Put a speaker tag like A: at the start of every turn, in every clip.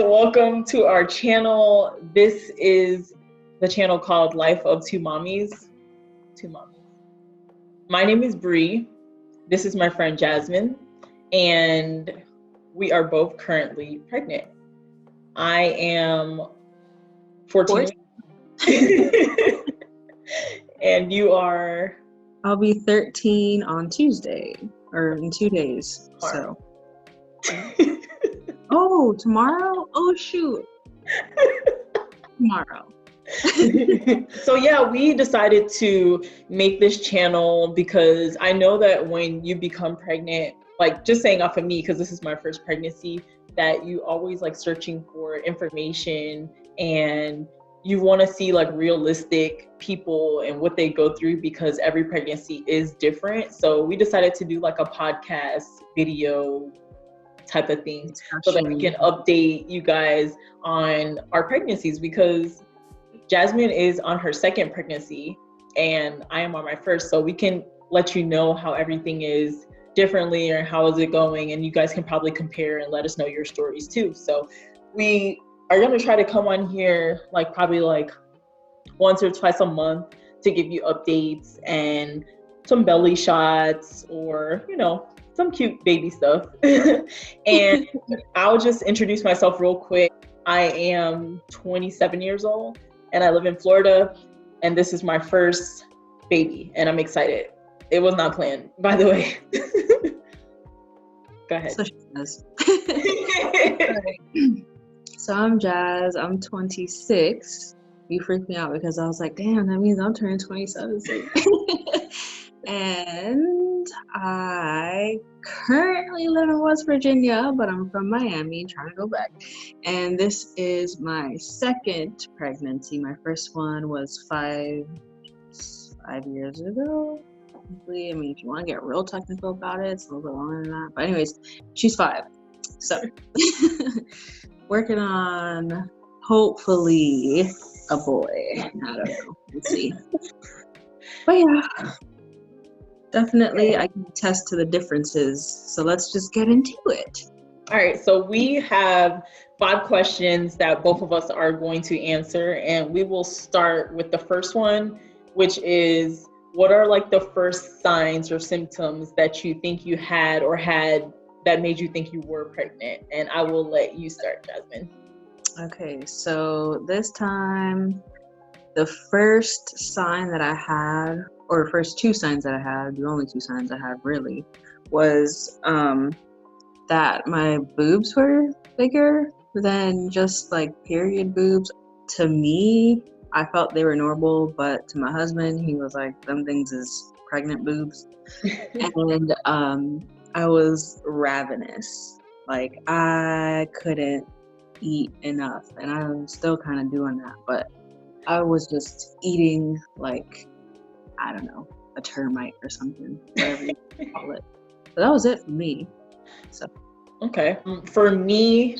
A: welcome to our channel. This is the channel called Life of Two Mommies. My name is Bree. This is my friend Jazmine, and we are both currently pregnant. I am 14. And you are?
B: I'll be 13 on Tuesday, or in 2 days. Tomorrow. So. Oh, tomorrow? Oh, shoot. Tomorrow.
A: So yeah, we decided to make this channel because I know that when you become pregnant, like just saying off of me, because this is my first pregnancy, that you always like searching for information and you want to see like realistic people and what they go through because every pregnancy is different. So we decided to do like a podcast video type of thing so that we can update you guys on our pregnancies, because Jazmine is on her second pregnancy and I am on my first, so we can let you know how everything is differently or how is it going, and you guys can probably compare and let us know your stories too. So we are going to try to come on here like probably like once or twice a month to give you updates and some belly shots or, you know, some cute baby stuff. And I'll just introduce myself real quick. I am 27 years old and I live in Florida, and this is my first baby and I'm excited. It was not planned, by the way. Go ahead.
B: So she does. So I'm Jazz, I'm 26. You freaked me out because I was like, damn, that means I'm turning 27 soon. And I currently live in West Virginia, but I'm from Miami, trying to go back. And this is my second pregnancy. My first one was five years ago. I mean, if you want to get real technical about it, it's a little bit longer than that. But anyways, she's 5. So working on hopefully a boy. I don't know. Let's see. But yeah, definitely I can attest to the differences. So let's just get into it.
A: All right. So we have 5 questions that both of us are going to answer. And we will start with the first one, which is, what are like the first signs or symptoms that you think you had or had that made you think you were pregnant? And I will let you start, Jazmine.
B: Okay, so this time, the first sign that I had, or first 2 signs that I had, the only 2 signs I had really, was that my boobs were bigger than just like period boobs. To me, I felt they were normal, but to my husband, he was like, them things is pregnant boobs. And I was ravenous. Like, I couldn't eat enough, and I'm still kind of doing that, but I was just eating like, I don't know, a termite or something, whatever you call it. But that was it for me. So
A: okay, for me,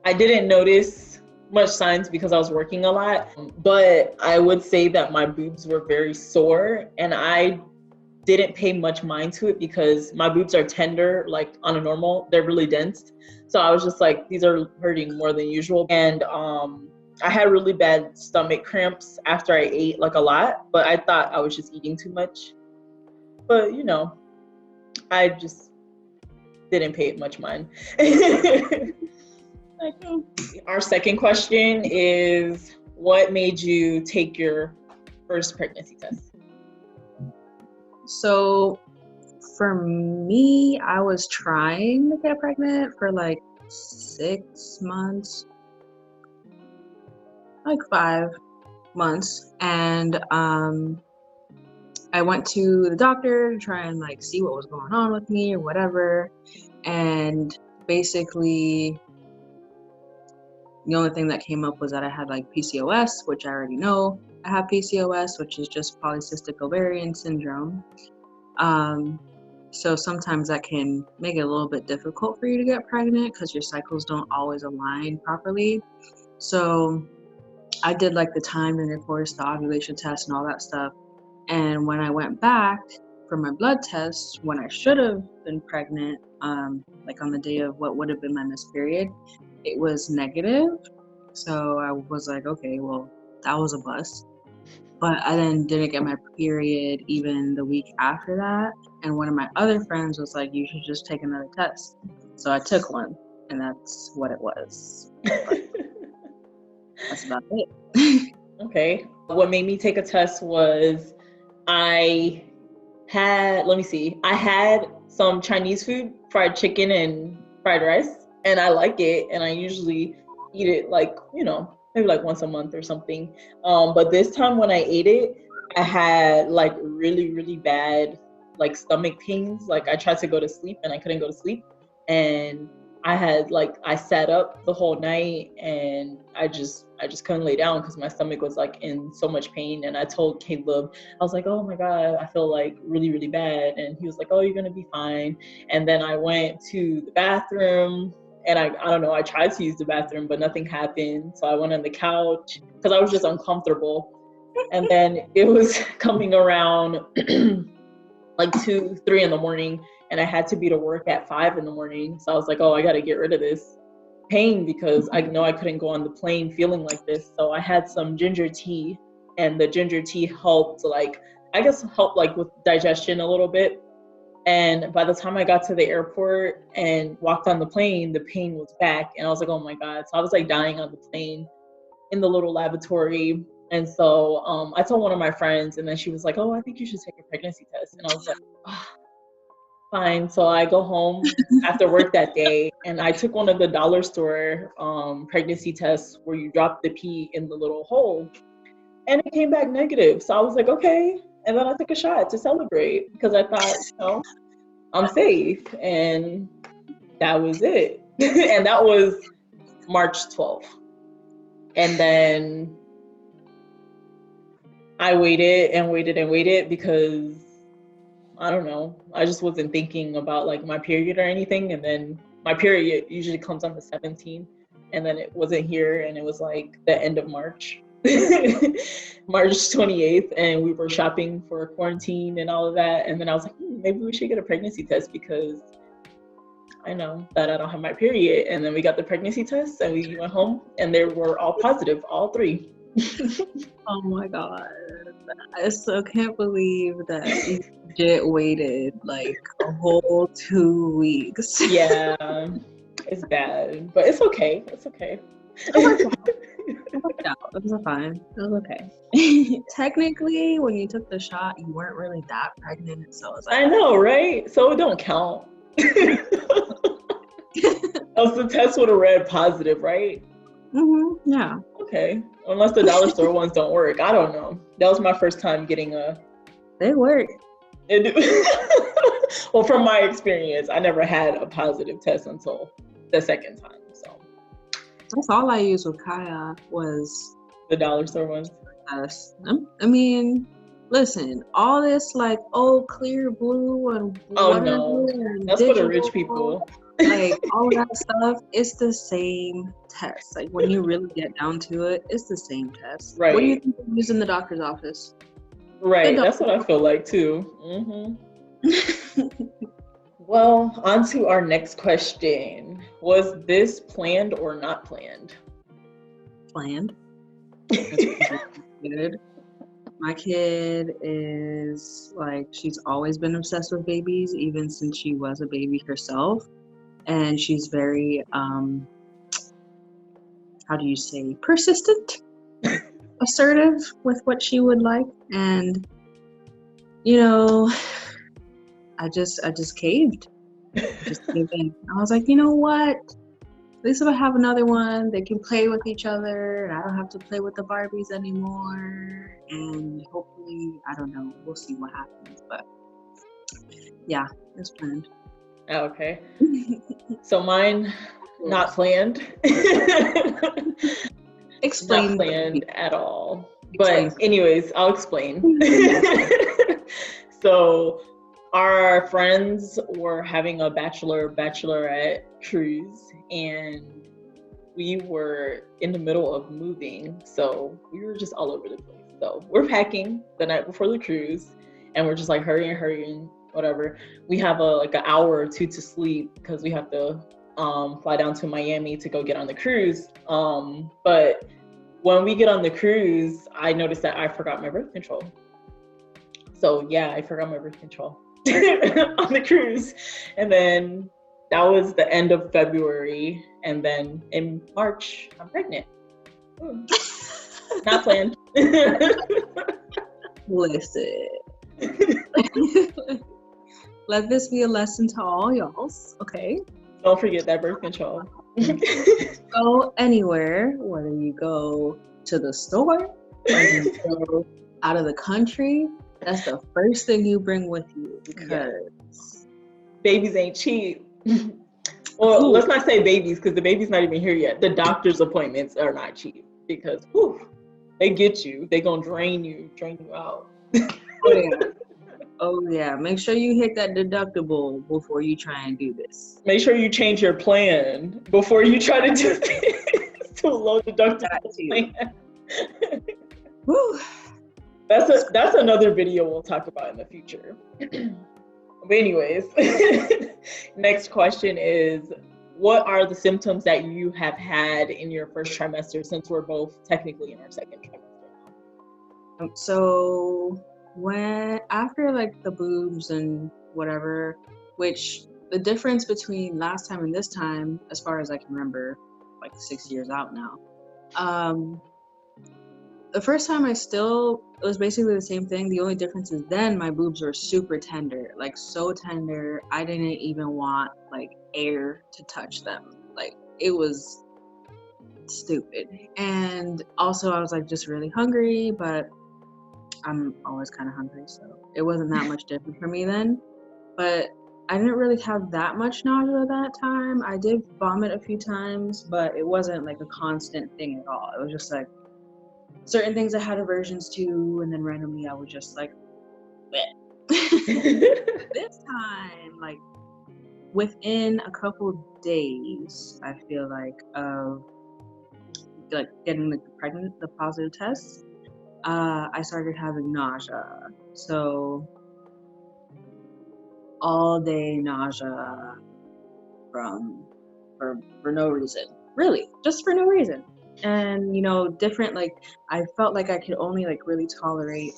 A: I didn't notice much signs because I was working a lot, but I would say that my boobs were very sore, and I didn't pay much mind to it because my boobs are tender, like on a normal, they're really dense. So I was just like, these are hurting more than usual. And I had really bad stomach cramps after I ate like a lot, but I thought I was just eating too much. But you know, I just didn't pay it much mind. Our second question is, what made you take your first pregnancy test?
B: So for me, I was trying to get pregnant for like 6 months, like 5 months. And I went to the doctor to try and like see what was going on with me or whatever. And basically, the only thing that came up was that I had like PCOS, which I already know. I have PCOS, which is just polycystic ovarian syndrome. So sometimes that can make it a little bit difficult for you to get pregnant because your cycles don't always align properly. So I did like the timed intercourse, the ovulation test and all that stuff. And when I went back for my blood test, when I should have been pregnant, like on the day of what would have been my missed period, it was negative. So I was like, okay, well, that was a bust. But I then didn't get my period even the week after that. And one of my other friends was like, you should just take another test. So I took one, and that's what it was. That's about it.
A: Okay. What made me take a test was I had some Chinese food, fried chicken and fried rice, and I like it. And I usually eat it like, maybe like once a month or something. But this time when I ate it, I had like really, really bad like stomach pains. Like I tried to go to sleep and I couldn't go to sleep. And I sat up the whole night and I just couldn't lay down because my stomach was like in so much pain. And I told Caleb, I was like, oh my God, I feel like really, really bad. And he was like, oh, you're gonna be fine. And then I went to the bathroom and I don't know, I tried to use the bathroom, but nothing happened. So I went on the couch because I was just uncomfortable. And then it was coming around like 2, 3 in the morning, and I had to be to work at 5 in the morning. So I was like, oh, I got to get rid of this pain because I know I couldn't go on the plane feeling like this. So I had some ginger tea, and the ginger tea helped with digestion a little bit. And by the time I got to the airport and walked on the plane, the pain was back. And I was like, oh my God. So I was like dying on the plane in the little lavatory. And so I told one of my friends, and then she was like, oh, I think you should take a pregnancy test. And I was like, oh, fine. So I go home after work that day, and I took one of the dollar store pregnancy tests where you drop the pee in the little hole, and it came back negative. So I was like, okay. And then I took a shot to celebrate because I thought, I'm safe. And that was it. And that was March 12th. And then I waited and waited and waited because I don't know, I just wasn't thinking about like my period or anything. And then my period usually comes on the 17th, and then it wasn't here, and it was like the end of March. March 28th, and we were shopping for quarantine and all of that. And then I was like, maybe we should get a pregnancy test because I know that I don't have my period. And then we got the pregnancy test and we went home and they were all positive, all 3.
B: Oh my God. I still can't believe that you legit waited like a whole 2 weeks.
A: Yeah, it's bad, but it's okay. It's okay.
B: It worked out. It was fine. It was okay. Technically, when you took the shot, you weren't really that pregnant, so it's like,
A: I know, right? So it don't count. Else the test would have read positive, right?
B: Mm-hmm. Yeah.
A: Okay. Unless the dollar store ones don't work. I don't know. That was my first time getting a...
B: They work.
A: Well, from my experience, I never had a positive test until the second time. So
B: that's all I used with Kaia was
A: the dollar store ones.
B: Yes. I mean, listen, all this like, oh, clear blue and
A: oh no, that's for the rich people.
B: Like all of that stuff, it's the same test. Like when you really get down to it, it's the same test.
A: Right.
B: What do you think they use in the doctor's office?
A: Right. That's what I feel like too. Mm-hmm. Well, on to our next question. Was this planned or not planned?
B: Planned. Good. My kid is like, she's always been obsessed with babies, even since she was a baby herself. And she's very, how do you say, persistent, assertive with what she would like. And, you know, I just caved. Just caved in. I was like, you know what? At least if I have another one, they can play with each other, and I don't have to play with the Barbies anymore. And hopefully, I don't know, we'll see what happens. But yeah, it's planned.
A: Okay. So mine, not planned.
B: Explain.
A: Not planned at all. But anyways, I'll explain. So our friends were having a bachelorette cruise, and we were in the middle of moving. So we were just all over the place. So we're packing the night before the cruise, and we're just like hurrying, whatever. We have like an hour or two to sleep because we have to fly down to Miami to go get on the cruise. But when we get on the cruise, I noticed that I forgot my birth control. So yeah, I forgot my birth control on the cruise. And then that was the end of February. And then in March, I'm pregnant. Not planned.
B: Listen. Let this be a lesson to all y'all, okay?
A: Don't forget that birth control.
B: Go anywhere, whether you go to the store or you go out of the country, that's the first thing you bring with you, because
A: babies ain't cheap. Well, let's not say babies, because the baby's not even here yet. The doctor's appointments are not cheap, because they get you. They gonna drain you out.
B: Oh yeah. Make sure you hit that deductible before you try and do this.
A: Make sure you change your plan before you try to do this to a low deductible plan. That's another video we'll talk about in the future. But anyways, next question is, what are the symptoms that you have had in your first trimester, since we're both technically in our second trimester now?
B: So after like the boobs and whatever, which the difference between last time and this time, as far as I can remember, like 6 years out now, the first time it was basically the same thing. The only difference is then my boobs were super tender, like so tender. I didn't even want like air to touch them. Like it was stupid. And also I was like just really hungry, but I'm always kind of hungry, so it wasn't that much different for me then. But I didn't really have that much nausea that time. I did vomit a few times, but it wasn't like a constant thing at all. It was just like certain things I had aversions to, and then randomly I was just like, this time, like within a couple days, I feel like of like getting like the positive test, I started having nausea. So all day nausea for no reason, really, just for no reason. And different, like I felt like I could only like really tolerate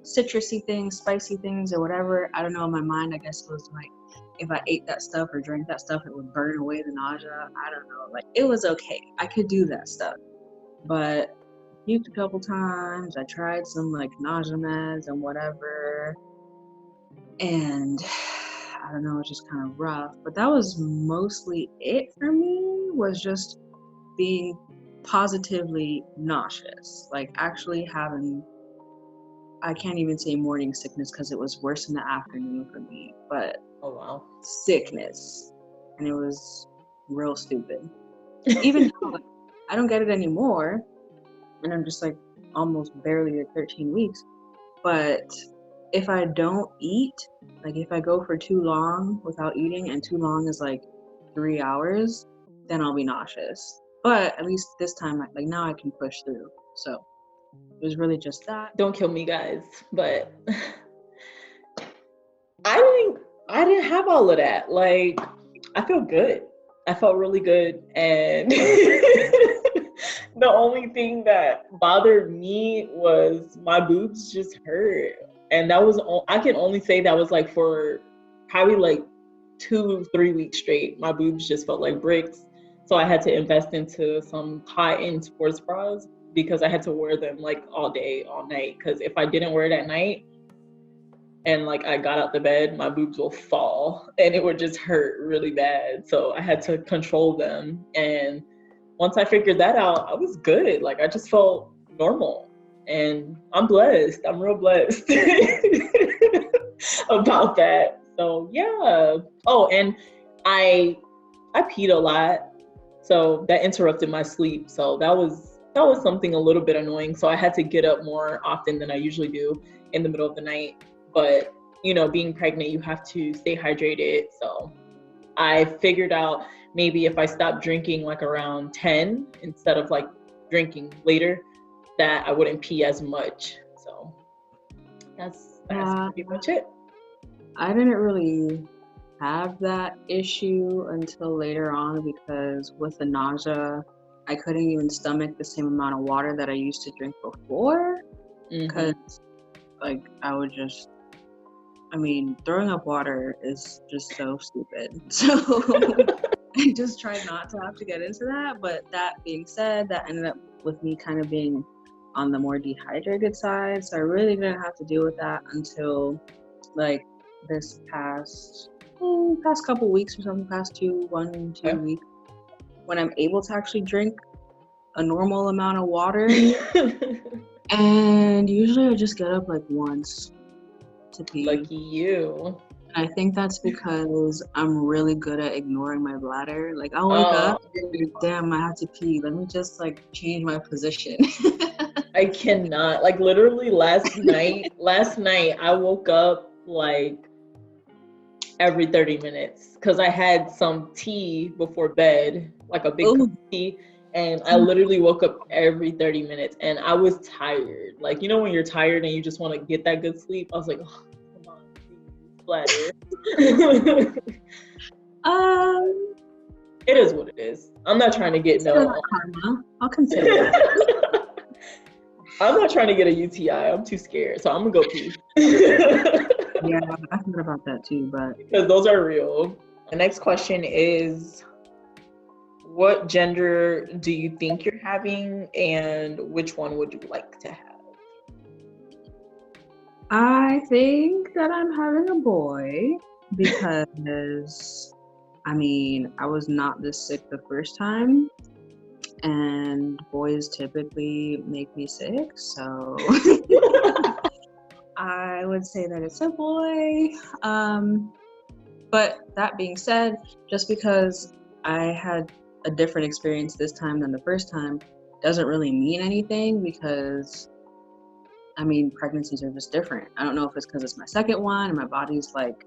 B: citrusy things, spicy things, or whatever. I don't know, in my mind I guess it was like if I ate that stuff or drank that stuff, it would burn away the nausea. I don't know, like it was okay, I could do that stuff. But puked a couple times. I tried some like nausea meds and whatever, and I don't know, it's just kind of rough. But that was mostly it for me, was just being positively nauseous, like actually having, I can't even say morning sickness because it was worse in the afternoon for me, but
A: oh wow,
B: sickness. And it was real stupid. Even now, like, I don't get it anymore, and I'm just like almost barely at 13 weeks. But if I don't eat, like if I go for too long without eating, and too long is like 3 hours, then I'll be nauseous. But at least this time, like now I can push through. So it was really just that.
A: Don't kill me, guys. But I didn't have all of that. Like I feel good. I felt really good, and the only thing that bothered me was my boobs just hurt, and that was I can only say that was like for probably like 2-3 weeks straight. My boobs just felt like bricks, so I had to invest into some cotton sports bras because I had to wear them like all day, all night. Because if I didn't wear it at night and like I got out the bed, my boobs will fall and it would just hurt really bad. So I had to control them. And once I figured that out, I was good. Like I just felt normal, and I'm blessed. I'm real blessed about that. So yeah. Oh, and I peed a lot, so that interrupted my sleep. So that was something a little bit annoying. So I had to get up more often than I usually do in the middle of the night. But being pregnant, you have to stay hydrated. So I figured out maybe if I stopped drinking like around 10 instead of like drinking later, that I wouldn't pee as much. So that's pretty much it.
B: I didn't really have that issue until later on because with the nausea, I couldn't even stomach the same amount of water that I used to drink before. Because, like, I would just, I mean, throwing up water is just so stupid. So I just tried not to have to get into that. But that being said, that ended up with me kind of being on the more dehydrated side. So I really didn't have to deal with that until like this past couple weeks or something, past 2 weeks, when I'm able to actually drink a normal amount of water. And usually I just get up like once to pee.
A: Lucky you.
B: And I think that's because I'm really good at ignoring my bladder. Like I'll wake up, damn, I have to pee. Let me just like change my position.
A: I cannot. Like literally last night I woke up like every 30 minutes because I had some tea before bed, like a big cup of tea. And I literally woke up every 30 minutes and I was tired. Like, you know, when you're tired and you just want to get that good sleep, I was like, oh, come on, please, bladder. It is what it is. I'm not trying to get
B: I'll consider that.
A: I'm not trying to get a UTI. I'm too scared. So I'm going to go pee.
B: Yeah, I thought about that too, but.
A: Because those are real. The next question is, what gender do you think you're having and which one would you like to have?
B: I think that I'm having a boy because, I mean, I was not this sick the first time and boys typically make me sick, so I would say that it's a boy. But that being said, just because I had a different experience this time than the first time doesn't really mean anything because, I mean, pregnancies are just different. I don't know if it's because it's my second one and my body's like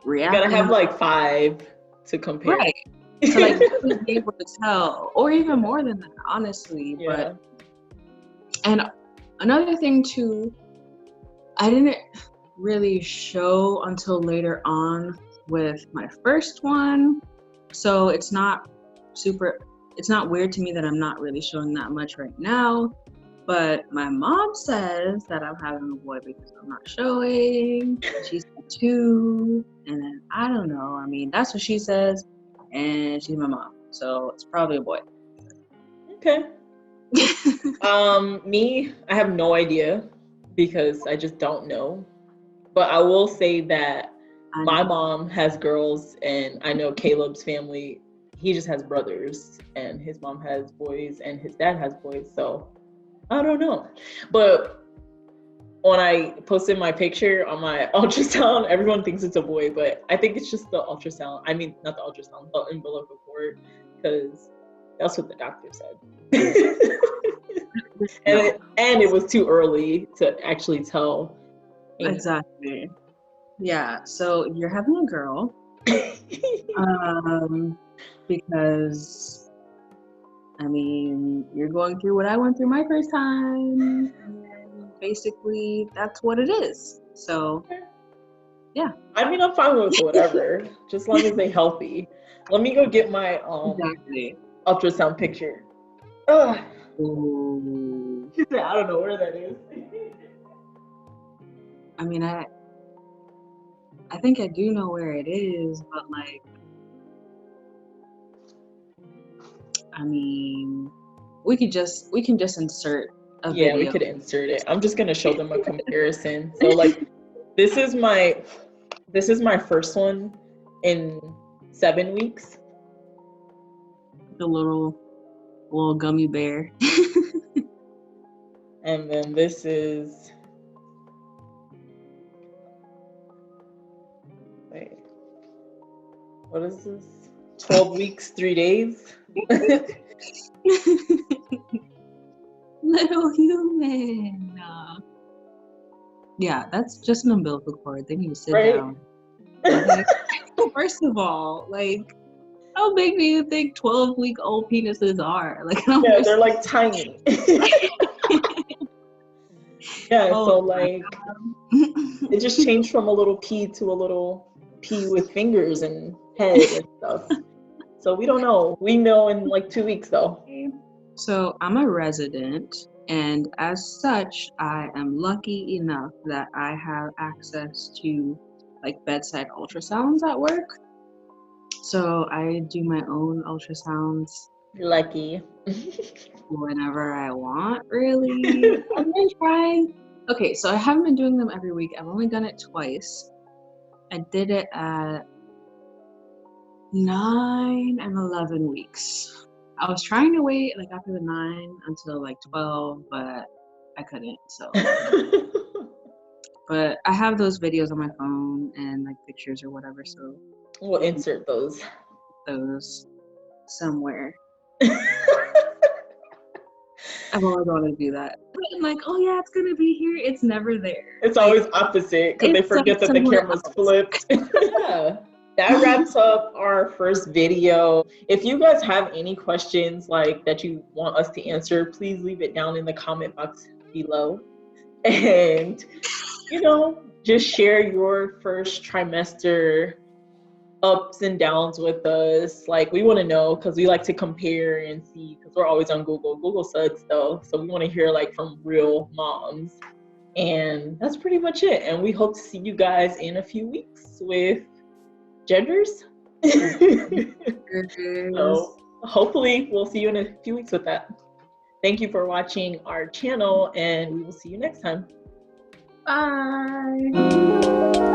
B: reacting.
A: You gotta have like 5 to compare.
B: Right. So like really be able to tell, or even more than that, honestly.
A: Yeah.
B: But and another thing too, I didn't really show until later on with my first one. So it's not weird to me that I'm not really showing that much right now. But my mom says that I'm having a boy because I'm not showing. She's 2, and then I don't know. I mean, that's what she says, and she's my mom, so it's probably a boy.
A: Okay. Me, I have no idea because I just don't know. But I will say that my mom has girls, and I know Caleb's family, he just has brothers, and his mom has boys, and his dad has boys, so I don't know. But when I posted my picture on my ultrasound, everyone thinks it's a boy, but I think it's just the ultrasound. I mean, not the ultrasound, the umbilical cord, because that's what the doctor said. and it was too early to actually tell.
B: Exactly. Yeah, so you're having a girl. Because I mean, you're going through what I went through my first time. And basically, that's what it is. So, yeah.
A: I mean, I'm fine with whatever, just as long as they're healthy. Let me go get my ultrasound picture. I don't know where that is.
B: I mean, I think I do know where it is, but like, I mean, we can just insert a video.
A: Yeah, we could insert it. I'm just gonna show them a comparison. So like, this is my first one in 7 weeks.
B: The little gummy bear.
A: And then this is, wait, what is this? 12 weeks, 3 days.
B: Little human. Yeah, that's just an umbilical cord. They need to sit down. Okay? First of all, like, how big do you think 12-week-old penises are? Like,
A: yeah, they're like tiny. Yeah, so like, it just changed from a little pea to a little pee with fingers and head and stuff. So we don't know. We know in like 2 weeks though.
B: So I'm a resident, and as such, I am lucky enough that I have access to like bedside ultrasounds at work. So I do my own ultrasounds
A: Lucky.
B: whenever I want, really. I've been trying. Okay, so I haven't been doing them every week. I've only done it twice. I did it at 9 and 11 weeks. I was trying to wait like after the 9 until like 12, but I couldn't. So, but I have those videos on my phone and like pictures or whatever. So
A: we'll insert those
B: somewhere. I've always wanted to do that. But I'm like, oh yeah, it's gonna be here. It's never there.
A: It's
B: like,
A: always opposite because they forget that the camera's flipped. Yeah. That wraps up our first video. If you guys have any questions like that you want us to answer, please leave it down in the comment box below. And, you know, just share your first trimester ups and downs with us. Like, we want to know because we like to compare and see because we're always on Google. Google sucks though. So we want to hear like from real moms. And that's pretty much it. And we hope to see you guys in a few weeks with genders. So hopefully we'll see you in a few weeks with that. Thank you for watching our channel and we will see you next time.
B: Bye.